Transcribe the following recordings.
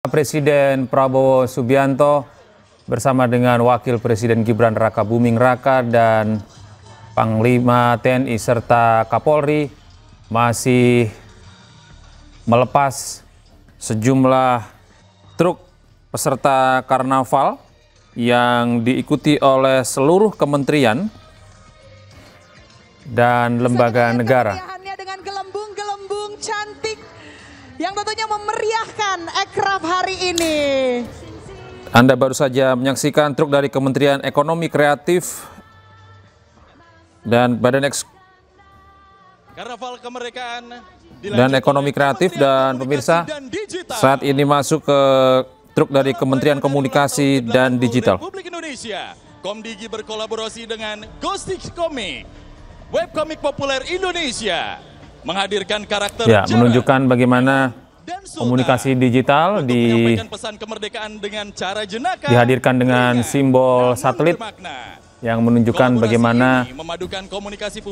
Presiden Prabowo Subianto bersama dengan Wakil Presiden Gibran Rakabuming Raka dan Panglima TNI serta Kapolri masih melepas sejumlah truk peserta karnaval yang diikuti oleh seluruh kementerian dan lembaga negara. Dengan gelembung-gelembung cantik yang tentunya memeriahkan Ekraf hari ini. Anda baru saja menyaksikan truk dari Kementerian Ekonomi Kreatif dan Badan Karnaval Kemerdekaan dan Ekonomi Kreatif dan pemirsa saat ini masuk ke truk dari Kementerian Komunikasi dan Digital. Republik Indonesia. Komdigi berkolaborasi dengan Ghostik Komik, webkomik populer Indonesia, menghadirkan karakter menunjukkan bagaimana komunikasi digital pesan kemerdekaan dengan cara jenaka, dihadirkan dengan simbol satelit yang menunjukkan bagaimana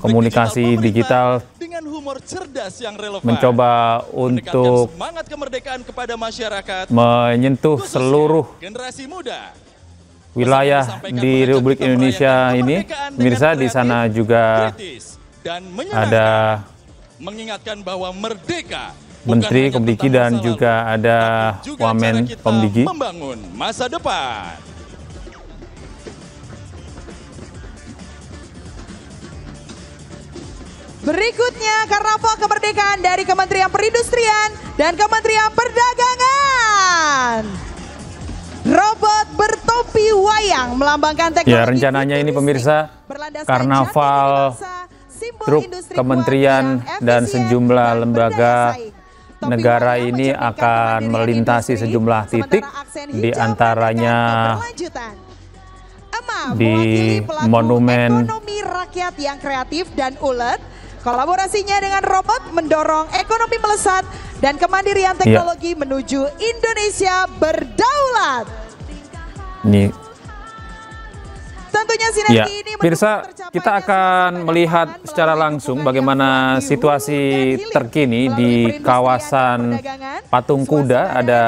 komunikasi digital dengan humor cerdas yang relevan mencoba untuk semangat kemerdekaan kepada masyarakat, menyentuh seluruh generasi muda wilayah di Republik Indonesia ini. Pemirsa, di sana juga dan ada mengingatkan bahwa merdeka Menteri Komdigi dan juga ada Wamen Komdigi. Membangun masa depan. Berikutnya Karnaval Kemerdekaan dari Kementerian Perindustrian dan Kementerian Perdagangan. Robot bertopi wayang melambangkan teknologi. Ya, rencananya ini pemirsa, karnaval truk kementerian dan sejumlah lembaga negara ini akan melintasi sejumlah titik, di antaranya di Monumen Ekonomi Rakyat yang kreatif dan ulet. Kolaborasinya dengan robot mendorong ekonomi melesat dan kemandirian teknologi menuju Indonesia berdaulat. Ini tentunya sinergi ini Pirsa, kita akan melihat secara langsung bagaimana situasi terkini di kawasan Patung Kuda. Ada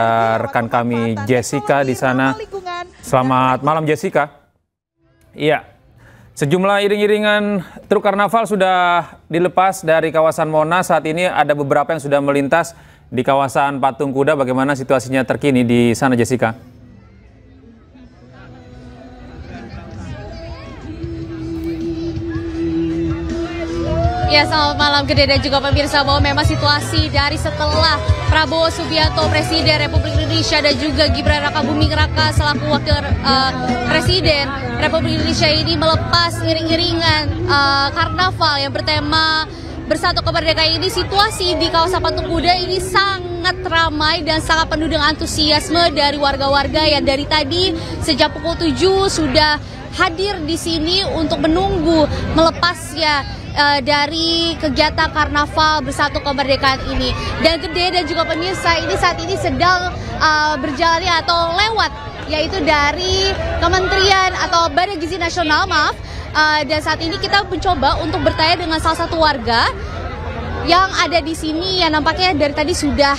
rekan kami Jessica di sana. Selamat malam Jessica. Iya, sejumlah iring-iringan truk karnaval sudah dilepas dari kawasan Monas. Saat ini ada beberapa yang sudah melintas di kawasan Patung Kuda. Bagaimana situasinya terkini di sana Jessica? Ya, selamat malam Gede dan juga pemirsa, bahwa memang situasi dari setelah Prabowo Subianto Presiden Republik Indonesia dan juga Gibran Rakabuming Raka selaku Wakil Presiden Republik Indonesia ini melepas iring-iringan karnaval yang bertema Bersatu Kemerdekaan ini, situasi di kawasan Patung Kuda ini sangat ramai dan sangat penuh dengan antusiasme dari warga-warga yang dari tadi sejak pukul 7 sudah hadir di sini untuk menunggu melepasnya dari kegiatan karnaval Bersatu Kemerdekaan ini. Dan Gede dan juga pemirsa, ini saat ini sedang berjalan atau lewat, yaitu dari Kementerian atau Badan Gizi Nasional, maaf. Dan saat ini kita mencoba untuk bertanya dengan salah satu warga yang ada di sini yang nampaknya dari tadi sudah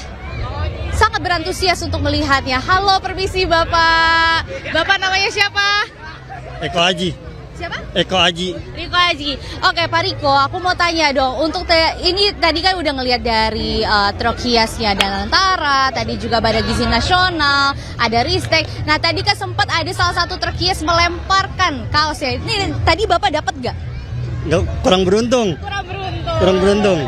sangat berantusias untuk melihatnya. Halo, permisi Bapak. Bapak namanya siapa? Eko Haji. Siapa? Eko Haji. Riko Haji. Oke Pak Riko, aku mau tanya dong, untuk ini tadi kan udah ngelihat dari truk hiasnya dan Lentara, tadi juga Badan Gizi Nasional, ada Ristek. Nah tadi kan sempat ada salah satu truk hias melemparkan kaosnya. Ini tadi Bapak dapat nggak? Nggak, kurang beruntung. Kurang beruntung. Kurang beruntung.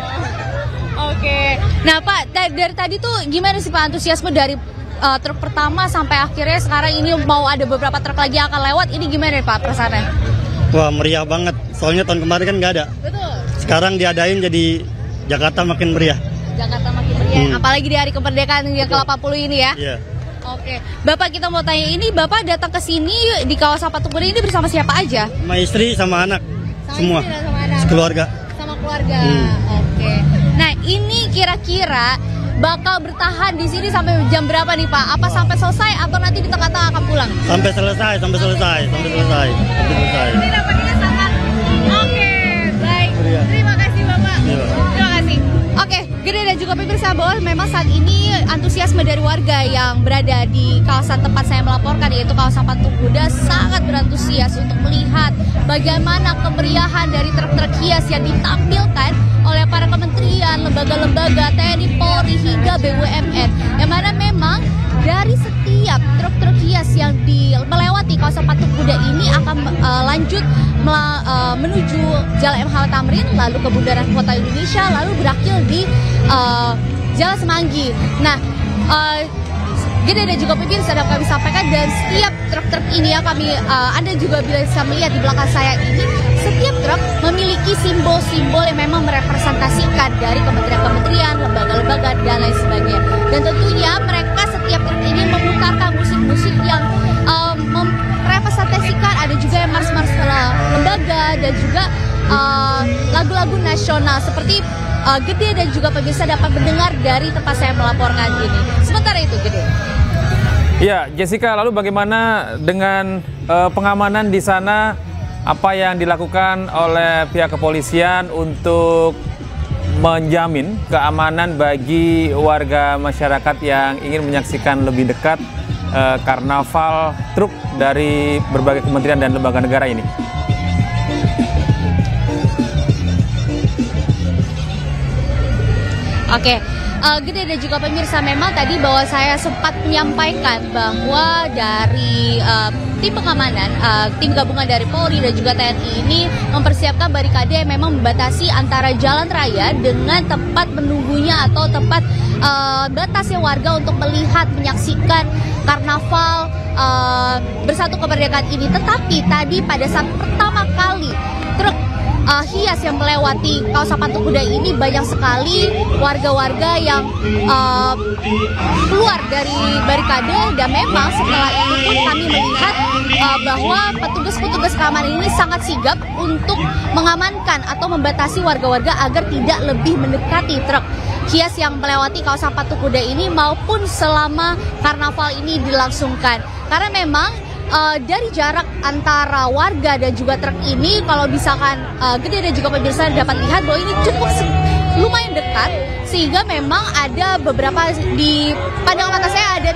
Oke. Nah Pak, dari tadi tuh gimana sih Pak antusiasme dari truk pertama sampai akhirnya sekarang ini mau ada beberapa truk lagi yang akan lewat, ini gimana Pak perasaannya? Wah, meriah banget. Soalnya tahun kemarin kan nggak ada. Betul. Sekarang diadain jadi Jakarta makin meriah. Jakarta makin meriah, apalagi di hari kemerdekaan yang ke-80 ini ya. Iya. Oke, Bapak kita mau tanya, ini Bapak datang ke sini di kawasan Patung Kuda ini bersama siapa aja? Sama istri, sama anak. Semua. Istri dan sama anak. Sekeluarga. Sama keluarga. Oke. Nah, ini kira-kira bakal bertahan di sini sampai jam berapa nih Pak? Apa sampai selesai atau nanti di tengah-tengah akan pulang? Sampai selesai. Ini dampaknya sangat. Oke, baik. Terima kasih Bapak. Terima kasih. Oke. Gede dan juga pemirsa bahwa memang saat ini antusiasme dari warga yang berada di kawasan tempat saya melaporkan, yaitu kawasan Patung Kuda, sangat berantusias untuk melihat bagaimana kemeriahan dari truk-truk hias yang ditampilkan oleh para kementerian, lembaga-lembaga, TNI, Polri, hingga BUMN. Yang mana memang dari setiap truk-truk hias yang melewati kawasan Patung Kuda ini akan lanjut menuju Jalan MH Tamrin, lalu ke Bundaran Kota Indonesia, lalu berakhir di Jalan Semanggi. Nah, Gede dan juga pemirsa dapat kami sampaikan, dan setiap truk-truk ini ya Anda juga bisa melihat di belakang saya ini, setiap truk memiliki simbol-simbol yang memang merepresentasikan dari kementerian-kementerian, lembaga-lembaga, dan lain sebagainya. Dan tentunya mereka setiap truk ini memutarkan musik-musik yang merepresentasikan, ada juga yang mars-mars lembaga dan juga lagu-lagu nasional seperti Gede dan juga pemirsa dapat mendengar dari tempat saya melaporkan ini. Sementara itu Gede. Ya, Jessica, lalu bagaimana dengan pengamanan di sana? Apa yang dilakukan oleh pihak kepolisian untuk menjamin keamanan bagi warga masyarakat yang ingin menyaksikan lebih dekat karnaval truk dari berbagai kementerian dan lembaga negara ini? Oke, Gede dan juga pemirsa, memang tadi bahwa saya sempat menyampaikan bahwa dari tim pengamanan, tim gabungan dari Polri dan juga TNI ini mempersiapkan barikade yang memang membatasi antara jalan raya dengan tempat menunggunya atau tempat batasnya warga untuk melihat, menyaksikan karnaval Bersatu Kemerdekaan ini. Tetapi tadi pada saat pertama kali truk hias yang melewati kawasan Patung Kuda ini, banyak sekali warga-warga yang keluar dari barikade, dan memang setelah itu pun kami melihat bahwa petugas-petugas keamanan ini sangat sigap untuk mengamankan atau membatasi warga-warga agar tidak lebih mendekati truk hias yang melewati kawasan Patung Kuda ini maupun selama karnaval ini dilangsungkan. Karena memang dari jarak antara warga dan juga truk ini, kalau misalkan Gede dan juga pemirsa dapat lihat bahwa ini cukup lumayan dekat, sehingga memang ada beberapa, di pandangan mata saya ada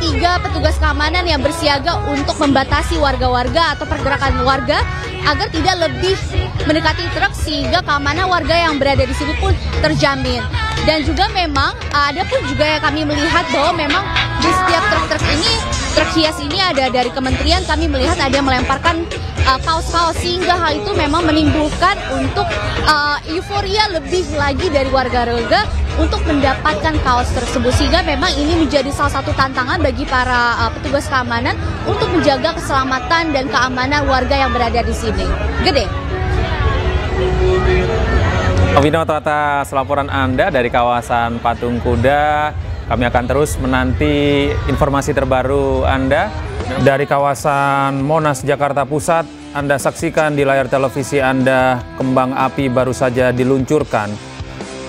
tiga petugas keamanan yang bersiaga untuk membatasi warga-warga atau pergerakan warga agar tidak lebih mendekati truk, sehingga keamanan warga yang berada di sini pun terjamin. Dan juga memang ada pun juga yang kami melihat bahwa memang di setiap truk-truk ini, truk hias ini ada dari kementerian, kami melihat ada yang melemparkan kaos-kaos, sehingga hal itu memang menimbulkan untuk euforia lebih lagi dari warga-warga untuk mendapatkan kaos tersebut, sehingga memang ini menjadi salah satu tantangan bagi para petugas keamanan untuk menjaga keselamatan dan keamanan warga yang berada di sini. Gede. Winoto, atas laporan Anda dari kawasan Patung Kuda. Kami akan terus menanti informasi terbaru Anda dari kawasan Monas, Jakarta Pusat. Anda saksikan di layar televisi Anda, kembang api baru saja diluncurkan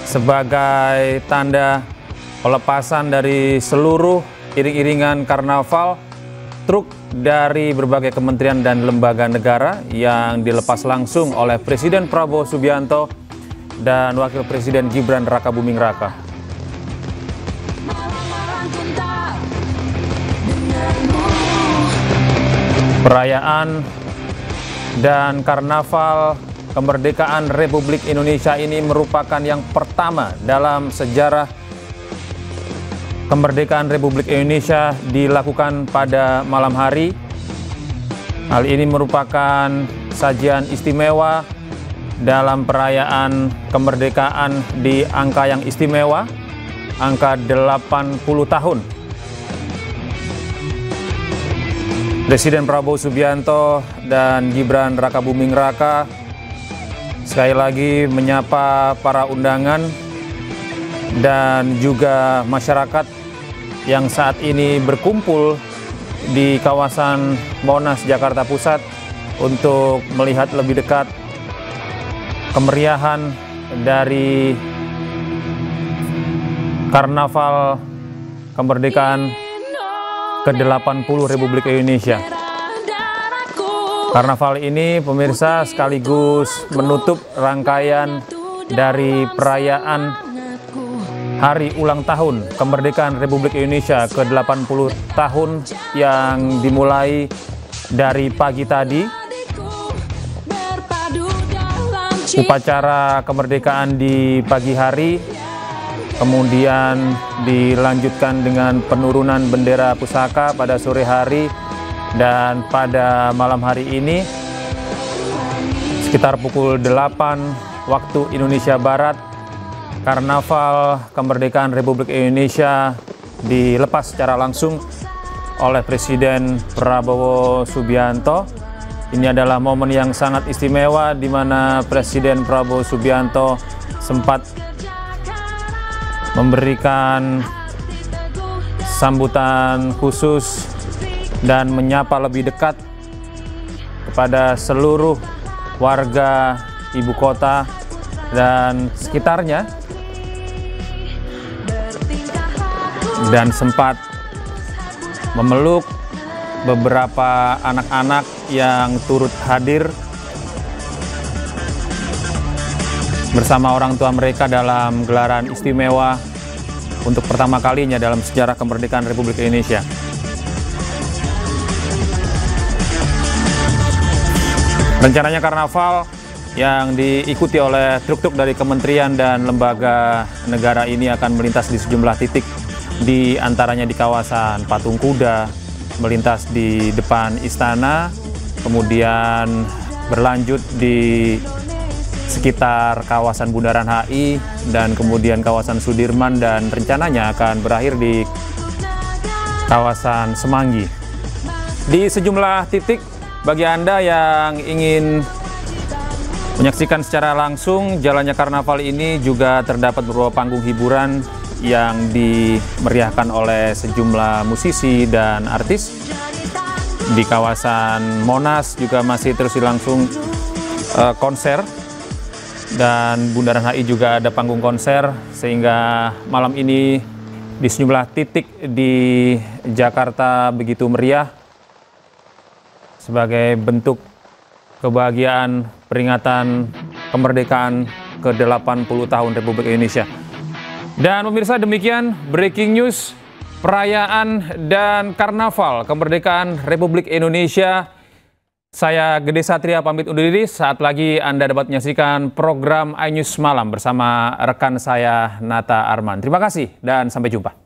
sebagai tanda pelepasan dari seluruh iring-iringan karnaval truk dari berbagai kementerian dan lembaga negara yang dilepas langsung oleh Presiden Prabowo Subianto dan Wakil Presiden Gibran Rakabuming Raka. Perayaan dan karnaval kemerdekaan Republik Indonesia ini merupakan yang pertama dalam sejarah kemerdekaan Republik Indonesia dilakukan pada malam hari. Hal ini merupakan sajian istimewa dalam perayaan kemerdekaan di angka yang istimewa, angka 80 tahun. Presiden Prabowo Subianto dan Gibran Rakabuming Raka sekali lagi menyapa para undangan dan juga masyarakat yang saat ini berkumpul di kawasan Monas, Jakarta Pusat untuk melihat lebih dekat kemeriahan dari karnaval kemerdekaan ke-80 Republik Indonesia. Karnaval ini pemirsa sekaligus menutup rangkaian dari perayaan Hari Ulang Tahun Kemerdekaan Republik Indonesia ke-80 tahun yang dimulai dari pagi tadi. Upacara kemerdekaan di pagi hari, kemudian dilanjutkan dengan penurunan bendera pusaka pada sore hari, dan pada malam hari ini sekitar pukul 8 waktu Indonesia Barat, Karnaval Kemerdekaan Republik Indonesia dilepas secara langsung oleh Presiden Prabowo Subianto. Ini adalah momen yang sangat istimewa di mana Presiden Prabowo Subianto sempat memberikan sambutan khusus dan menyapa lebih dekat kepada seluruh warga ibu kota dan sekitarnya, dan sempat memeluk beberapa anak-anak yang turut hadir bersama orang tua mereka dalam gelaran istimewa untuk pertama kalinya dalam sejarah kemerdekaan Republik Indonesia. Rencananya karnaval yang diikuti oleh truk-truk dari kementerian dan lembaga negara ini akan melintas di sejumlah titik, di antaranya di kawasan Patung Kuda, melintas di depan istana, kemudian berlanjut di sekitar kawasan Bundaran HI, dan kemudian kawasan Sudirman, dan rencananya akan berakhir di kawasan Semanggi. Di sejumlah titik, bagi Anda yang ingin menyaksikan secara langsung jalannya karnaval ini, juga terdapat beberapa panggung hiburan yang dimeriahkan oleh sejumlah musisi dan artis. Di kawasan Monas juga masih terus dilangsung konser, dan Bundaran HI juga ada panggung konser, sehingga malam ini di sejumlah titik di Jakarta begitu meriah sebagai bentuk kebahagiaan peringatan kemerdekaan ke-80 tahun Republik Indonesia. Dan pemirsa, demikian breaking news perayaan dan karnaval kemerdekaan Republik Indonesia. Saya Gede Satria pamit undur diri. Saat lagi Anda dapat menyaksikan program iNews Malam bersama rekan saya Nata Arman. Terima kasih dan sampai jumpa.